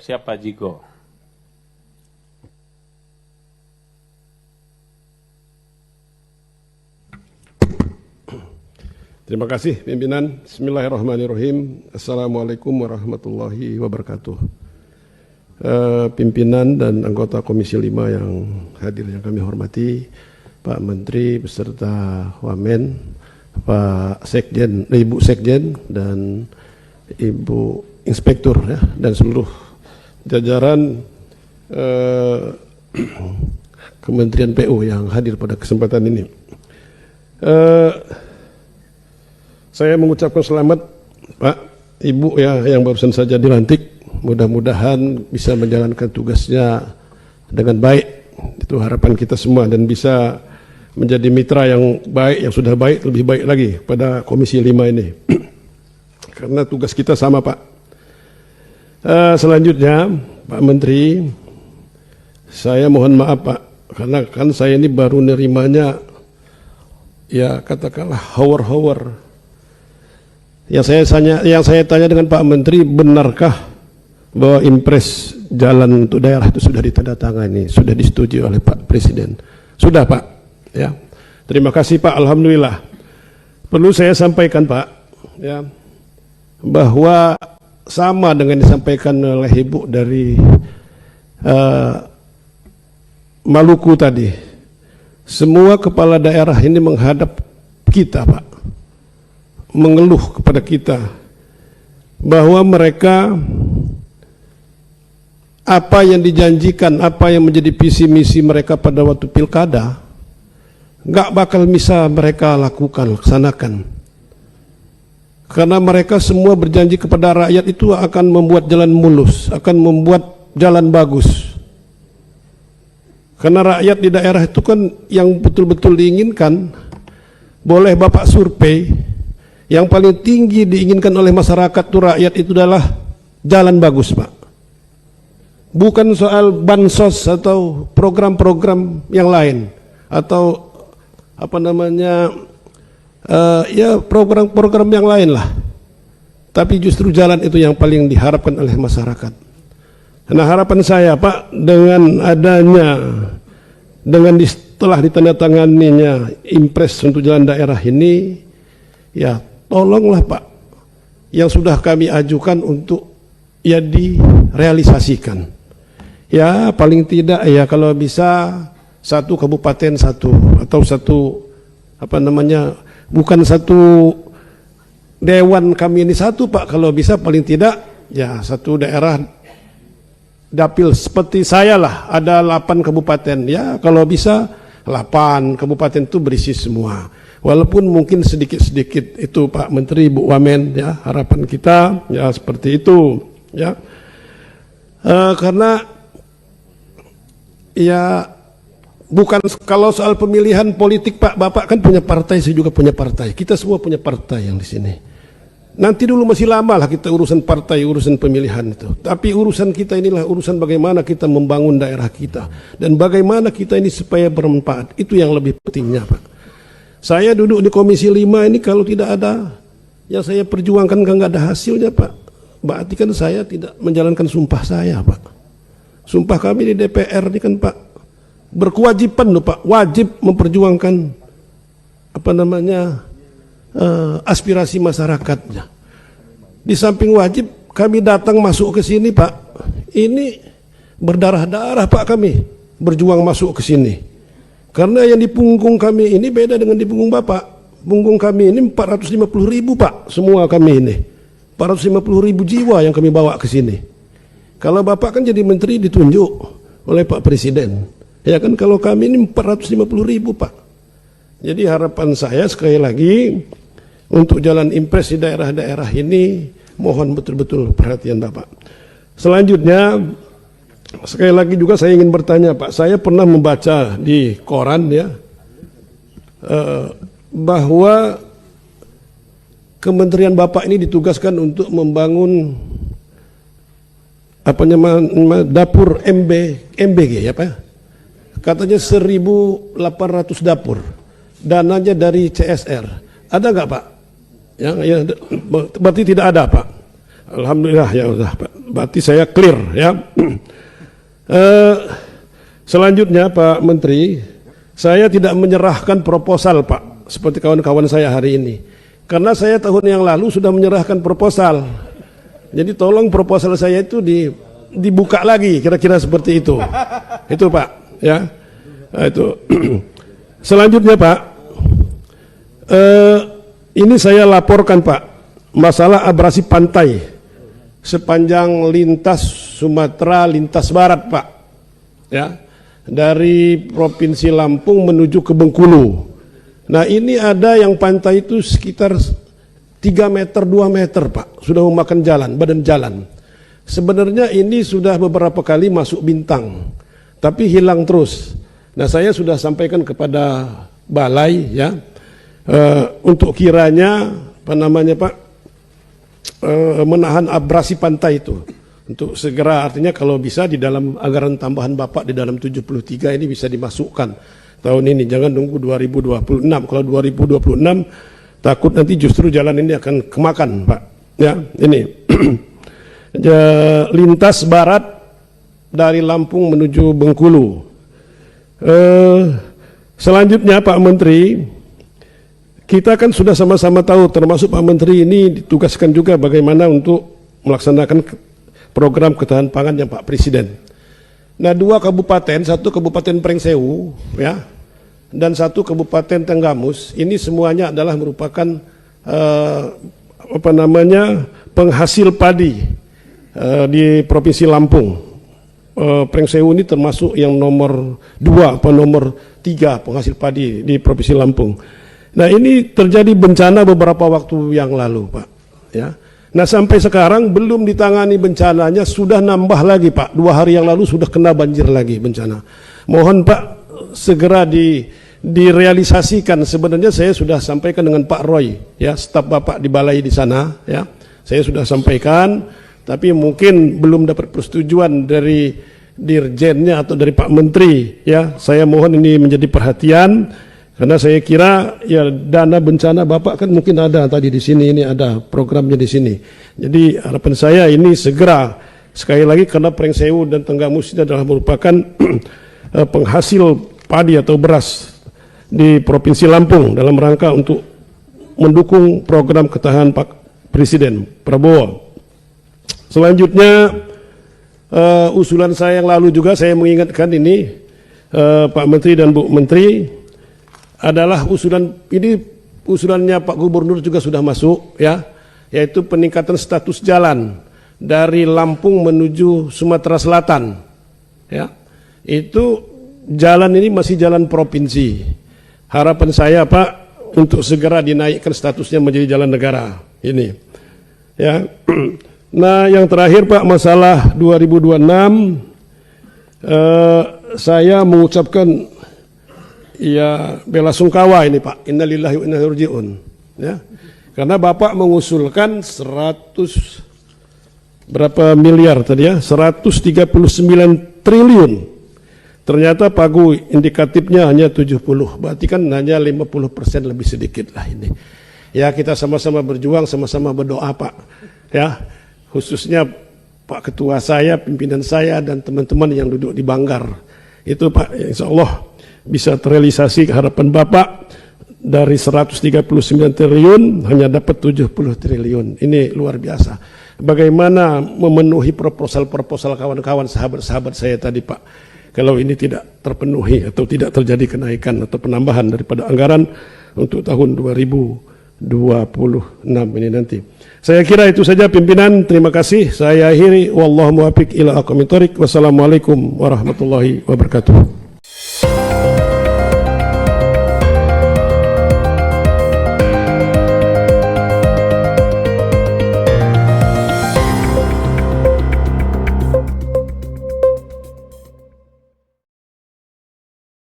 Siap-siap Pak Jiko. Terima kasih pimpinan. Bismillahirrahmanirrahim. Assalamualaikum warahmatullahi wabarakatuh. Pimpinan dan anggota Komisi 5 yang hadir yang kami hormati, Pak Menteri beserta Wamen, Pak Sekjen, Ibu Sekjen dan Ibu Inspektur ya, dan seluruh jajaran Kementerian PU yang hadir pada kesempatan ini. Saya mengucapkan selamat Pak, Ibu ya yang barusan saja dilantik. Mudah-mudahan bisa menjalankan tugasnya dengan baik. Itu harapan kita semua dan bisa menjadi mitra yang baik, yang sudah baik, lebih baik lagi pada Komisi 5 ini. Karena tugas kita sama Pak. Selanjutnya Pak Menteri, saya mohon maaf Pak, karena kan saya ini baru nerimanya ya katakanlah hour-hour. Yang saya tanya dengan Pak Menteri, benarkah bahwa impres jalan untuk daerah itu sudah ditandatangani, sudah disetujui oleh Pak Presiden? Sudah Pak, ya. Terima kasih Pak, alhamdulillah. Perlu saya sampaikan Pak, ya, bahwa sama dengan disampaikan oleh Ibu dari Maluku tadi, semua kepala daerah ini menghadap kita Pak, mengeluh kepada kita bahwa mereka apa yang dijanjikan, apa yang menjadi visi misi mereka pada waktu pilkada nggak bakal bisa mereka laksanakan, karena mereka semua berjanji kepada rakyat itu akan membuat jalan mulus, akan membuat jalan bagus. Karena rakyat di daerah itu kan yang betul-betul diinginkan, boleh Bapak survei, yang paling tinggi diinginkan oleh masyarakat itu rakyat itu adalah jalan bagus Pak. Bukan soal bansos atau program-program yang lain atau apa namanya ya program-program yang lain lah. Tapi justru jalan itu yang paling diharapkan oleh masyarakat. Nah harapan saya Pak, dengan adanya setelah ditandatanganinya impres untuk jalan daerah ini, ya tolonglah Pak yang sudah kami ajukan untuk ya direalisasikan. Ya paling tidak ya kalau bisa satu kabupaten satu, atau satu apa namanya, bukan satu dewan kami ini satu Pak, kalau bisa paling tidak ya satu daerah dapil seperti saya lah, ada 8 kabupaten, ya kalau bisa 8 kabupaten itu berisi semua. Walaupun mungkin sedikit-sedikit itu Pak Menteri, Bu Wamen, ya harapan kita ya seperti itu ya. Karena ya bukan kalau soal pemilihan politik Pak, Bapak kan punya partai, saya juga punya partai, kita semua punya partai yang di sini. Nanti dulu masih lama lah kita urusan partai, urusan pemilihan itu. Tapi urusan kita inilah urusan bagaimana kita membangun daerah kita dan bagaimana kita ini supaya bermanfaat. Itu yang lebih pentingnya Pak. Saya duduk di Komisi 5 ini kalau tidak ada yang saya perjuangkan nggak ada hasilnya Pak, berarti kan saya tidak menjalankan sumpah saya Pak. Sumpah kami di DPR ini kan Pak berkewajiban loh Pak, wajib memperjuangkan apa namanya aspirasi masyarakatnya. Di samping wajib, kami datang masuk ke sini Pak, ini berdarah-darah Pak kami berjuang masuk ke sini. Karena yang di punggung kami ini beda dengan di punggung Bapak. Punggung kami ini 450.000 Pak, semua kami ini 450.000 jiwa yang kami bawa ke sini. Kalau Bapak kan jadi menteri ditunjuk oleh Pak Presiden, ya kan, kalau kami ini 450.000 Pak. Jadi harapan saya sekali lagi untuk jalan impres di daerah-daerah ini, mohon betul-betul perhatian Bapak. Selanjutnya, sekali lagi juga saya ingin bertanya Pak, saya pernah membaca di koran ya, bahwa kementerian Bapak ini ditugaskan untuk membangun apa namanya dapur MBG ya Pak, katanya 1.800 dapur, dananya dari CSR. Ada nggak Pak? Ya, berarti tidak ada Pak. Alhamdulillah ya udah Pak. Berarti saya clear ya. Selanjutnya Pak Menteri, saya tidak menyerahkan proposal Pak, seperti kawan-kawan saya hari ini. Karena saya tahun yang lalu sudah menyerahkan proposal. Jadi tolong proposal saya itu dibuka lagi, kira-kira seperti itu. Itu Pak, ya. Nah, itu. Selanjutnya Pak, ini saya laporkan Pak, masalah abrasi pantai sepanjang lintas Sumatera lintas barat Pak, ya, dari Provinsi Lampung menuju ke Bengkulu. Nah ini ada yang pantai itu sekitar 3 meter 2 meter Pak, sudah memakan jalan, badan jalan. Sebenarnya ini sudah beberapa kali masuk bintang, tapi hilang terus. Nah saya sudah sampaikan kepada balai ya, untuk kiranya apa namanya Pak, menahan abrasi pantai itu untuk segera, artinya kalau bisa di dalam anggaran tambahan Bapak di dalam 73 ini bisa dimasukkan tahun ini, jangan nunggu 2026. Kalau 2026 takut nanti justru jalan ini akan kemakan Pak ya. Ini lintas barat dari Lampung menuju Bengkulu. Selanjutnya Pak Menteri, kita kan sudah sama-sama tahu, termasuk Pak Menteri ini ditugaskan juga bagaimana untuk melaksanakan program ketahanan pangan yang Pak Presiden. Nah 2 kabupaten, 1 Kabupaten Prengsewu ya, dan 1 Kabupaten Tenggamus, ini semuanya adalah merupakan apa namanya, penghasil padi di Provinsi Lampung. Prengsewu ini termasuk yang nomor 2 atau nomor 3 penghasil padi di Provinsi Lampung. Nah ini terjadi bencana beberapa waktu yang lalu Pak ya. Nah sampai sekarang belum ditangani bencananya, sudah nambah lagi Pak, 2 hari yang lalu sudah kena banjir lagi bencana. Mohon Pak segera direalisasikan. Sebenarnya saya sudah sampaikan dengan Pak Roy ya, staf Bapak di balai di sana ya, saya sudah sampaikan, tapi mungkin belum dapat persetujuan dari dirjennya atau dari Pak Menteri ya. Saya mohon ini menjadi perhatian. Karena saya kira ya dana bencana Bapak kan mungkin ada tadi di sini, ini ada programnya di sini. Jadi harapan saya ini segera, sekali lagi karena Prengsewu dan Tenggamus ini adalah merupakan penghasil padi atau beras di Provinsi Lampung dalam rangka untuk mendukung program ketahanan Pak Presiden Prabowo. Selanjutnya usulan saya yang lalu juga saya mengingatkan ini Pak Menteri dan Bu Menteri, adalah usulannya Pak Gubernur juga sudah masuk ya, yaitu peningkatan status jalan dari Lampung menuju Sumatera Selatan ya. Itu jalan ini masih jalan provinsi. Harapan saya Pak untuk segera dinaikkan statusnya menjadi jalan negara ini ya. Nah yang terakhir Pak, masalah 2026, saya mengucapkan ya bela sungkawa ini Pak, innalillahi wa inna ilaihi raji'un ya, karena Bapak mengusulkan 100 berapa miliar tadi ya, 139 triliun, ternyata pagu indikatifnya hanya 70, berarti kan hanya 50% lebih sedikit lah ini ya. Kita sama-sama berjuang, sama-sama berdoa Pak ya, khususnya Pak Ketua saya, pimpinan saya dan teman-teman yang duduk di Banggar itu Pak, insya Allah bisa terrealisasi harapan Bapak, dari 139 triliun hanya dapat 70 triliun. Ini luar biasa. Bagaimana memenuhi proposal-proposal kawan-kawan, sahabat-sahabat saya tadi Pak, kalau ini tidak terpenuhi atau tidak terjadi kenaikan atau penambahan daripada anggaran untuk tahun 2026 ini nanti. Saya kira itu saja pimpinan, terima kasih. Saya akhiri, wallahu muwaffiq ila aqwamit thoriq. Wassalamualaikum warahmatullahi wabarakatuh.